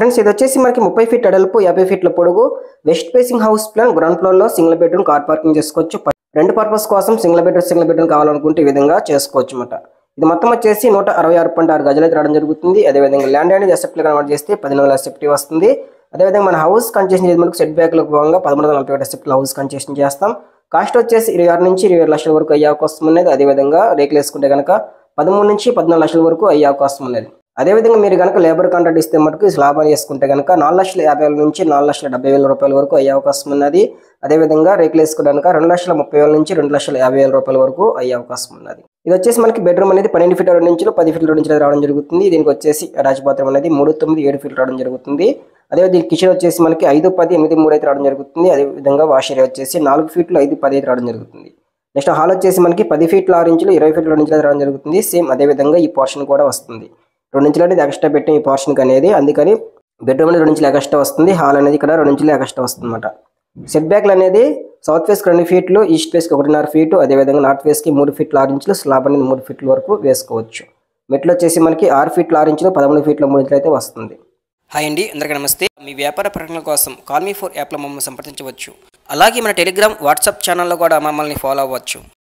Friends ఇది వచ్చేసి మనకి 30 ఫీట్ వెడల్పు 50 ఫీట్ల పొడుగు west facing house plan ground floor లో సింగిల్ బెడ్రూమ్ కార్ పార్కింగ్ చేసుకోవచ్చు. రెండు పర్పస్ కోసం సింగిల్ బెడ్రూమ్ కావాలనుకుంటే ఈ విధంగా చేసుకోవచ్చు అన్నమాట. ఇది మొత్తం వచ్చేసి 166.6 గజాలు అయితే రావడం జరుగుతుంది. అదేవిధంగా ల్యాండ్ అనేది అసెప్ట్ కన్వర్ట్ చేస్తే 10,000 అసెప్ట్ వస్తుంది. అదేవిధంగా మన హౌస్ కన్స్ట్రక్షన్ చేసి మనకు సెట్ బ్యాక్ లో భాగంగా 1341 అసెప్ట్ హౌస్ కన్స్ట్రక్షన్ చేస్తాం. కాస్ట్ వచ్చేసి 26 నుంచి 27 లక్షల వరకు అయ్యే అవకాశం ఉన్నది. అదేవిధంగా రేకులు వేసుకుంటే కనుక 13 నుంచి 14 లక్షల వరకు అయ్యే అవకాశం ఉన్నది. అదేవిధంగా మీరు కనుక లేబర్ కాంట్రాక్ట్ ఇస్తే మటుకు స్లాబ్ అని వేసుకుంటే కనుక 4,50,000 నుంచి 4,70,000 రూపాయల వరకు అయ్యే అవకాశం ఉన్నది. అదేవిధంగా రేకులు వేసుకుంటే కనుక 2,30,000 నుంచి 2,50,000 రూపాయల వరకు అయ్యే అవకాశం ఉన్నది. ఇది వచ్చేసి మనకి బెడ్రూమ్ అనేది 12 ఫీట్ 2 ఇంచులు 10 ఫీట్ 2 ఇంచులు రావడం జరుగుతుంది. దీనికి వచ్చేసి అటాచ్ బాత్రూమ్ అనేది 3, 9, 7 ఫీట్ రావడం జరుగుతుంది. అదేవిధంగా దీని కిచెన్ వచ్చేసి మనకి 5, 10, 8, 3 అయితే రావడం జరుగుతుంది. అదేవిధంగా వాష్ ఏరియా వచ్చేసి 4 ఫీట్లు 5, 10 అయితే రావడం జరుగుతుంది. నెక్స్ట్ హాల్ వచ్చేసి మనకి 10 ఫీట్ల 6 ఇంచులు 20 ఫీట్ల 2 ఇంచులు రావడం జరుగుతుంది. సేమ్ అదేవిధంగా ఈ పోర్షన్ కూడా వస్తుంది. 2 ఇంచులు అనేది ఎక్స్ట్రా పెట్టిన ఈ పోర్షన్కి అనేది, అందుకని బెడ్రూమ్ అనేది 2 ఇంచులు ఎక్స్ట్రా వస్తుంది. హాల్ అనేది ఇక్కడ 2 ఇంచులు ఎక్స్ట్రా వస్తుంది అన్నమాట. సెట్ బ్యాక్లు అనేది సౌత్ ఫేస్కి 2 ఫీట్లు, ఈస్ట్ ఫేస్కి 1.5 ఫీటు, అదేవిధంగా నార్త్ ఫేస్కి 3 ఫీట్ల 6 ఇంచులు, స్లాబ్ అనేది 3 ఫీట్ల వరకు వేసుకోవచ్చు. మెట్లు వచ్చేసి మనకి 6 ఫీట్ల 6 ఇంచులు 13 ఫీట్ల 3 ఇంచులు అయితే వస్తుంది. హాయ్ అండి, అందరికీ నమస్తే. మీ వ్యాపార ప్రకటనల కోసం కాల్ మీ 4 యాప్లో మమ్మల్ని సంప్రదించవచ్చు. అలాగే మన టెలిగ్రామ్, వాట్సాప్ ఛానల్లో కూడా మమ్మల్ని ఫాలో అవ్వచ్చు.